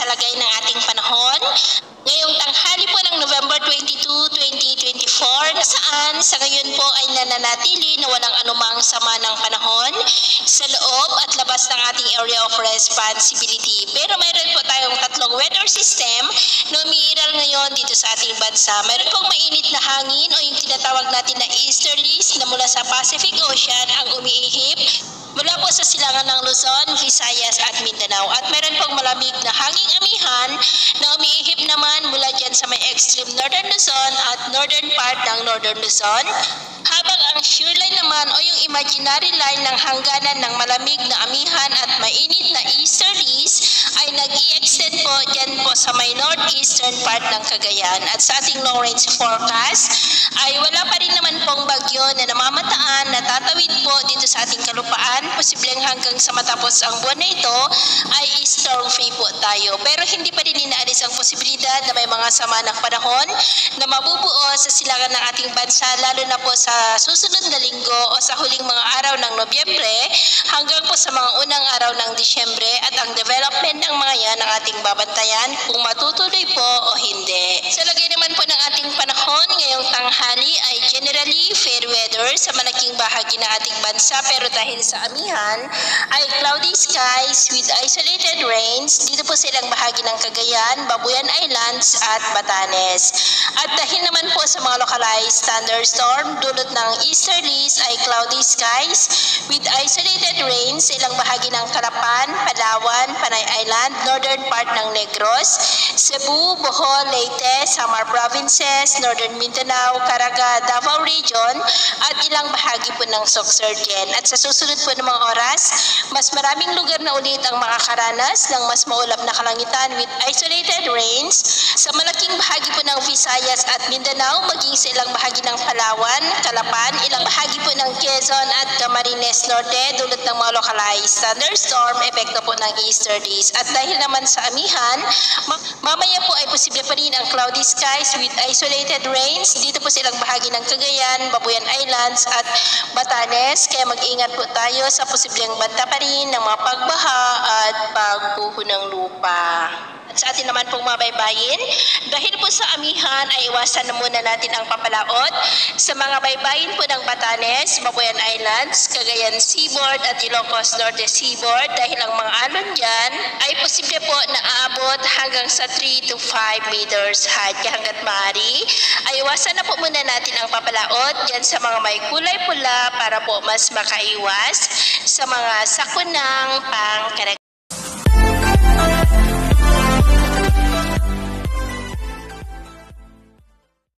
lagay ng ating panahon ngayong tanghali po ng November 22, 2024 na saan sa ngayon po ay nananatili na walang anumang sama ng panahon sa loob at labas ng ating area of responsibility. Pero mayroon po tayong tatlong weather system na umiiral ngayon dito sa ating bansa. Mayroon pong mainit na hangin o yung tinatawag natin na easterlies na mula sa Pacific Ocean ang umiihip mula po sa silangan ng Luzon, Visayas at Mindanao. At meron pong malamig na hanging amihan na umiihip naman mula dyan sa may extreme northern Luzon at northern part ng northern Luzon. Habang ang shear line naman o yung imaginary line ng hangganan ng malamig na amihan at mainit na easterlies ay nag-i-extend po dyan po sa may northeastern part ng Cagayan. At sa ating long range forecast ay wala pa rin naman pong bagyo na namamataan na tatawid po dito sa ating kalupaan. Posibleng hanggang sa matapos ang buwan na ito ay storm free po tayo. Pero hindi pa rin inaalis ang posibilidad na may mga sama ng panahon na mabubuo sa silangan ng ating bansa, lalo na po sa susunod na linggo o sa huling mga araw ng Nobyembre hanggang po sa mga unang araw ng Disyembre, at ang development ng mga yan ang ating babantayan kung matutuloy po o hindi. Sa lagay naman po ng ating panahon ngayong tanghali ay generally fair weather sa malaking bahagi ng ating bansa, pero dahil sa amihan ay cloudy skies with isolated rains dito po sa ilang bahagi ng Cagayan, Babuyan Islands at Batanes. At dahil naman po sa mga localized thunderstorm dulot ng easterlies ay cloudy skies with isolated rains sa ilang bahagi ng Calapan, Palawan, Panay Island, northern part ng Negros, Cebu, Bohol, Leyte, Samar Provinces, northern Mindanao, Caraga, Davao Region at ilang bahagi po ng Sorsogon. At sa susunod po ng mga oras, mas maraming lugar na ulit ang makakaranas ng mas maulap na kalangitan with isolated rains sa malaking bahagi po ng Visayas at Mindanao, maging sa ilang bahagi ng Palawan, Calapan, ilang bahagi po ng Quezon at Camarines Norte dulot ng mga localized thunderstorm epekto po ng easterlies. At dahil naman sa amihan, mamaya po ay posible pa rin ang cloudy skies with isolated rains dito po sa ilang bahagi ng Cagayan, Babuyan Islands at Batanes, kaya mag-ingat po tayo sa posibleng banta pa rin ng mga pagbaha at pagguho ng lupa. At sa atin naman pong mga baybayin, dahil po sa amihan ay iwasan na muna natin ang papalaot sa mga baybayin po ng Batanes, Babuyan Islands, Cagayan Seaboard at Ilocos Norte Seaboard dahil ang mga alon dyan ay posible po na aabot hanggang sa 3 to 5 meters height. Kaya hanggat maaari ay iwasan na po muna natin ang papalaot dyan sa mga may kulay pula para po mas makaiwas sa mga sakunang pangkaragdagan.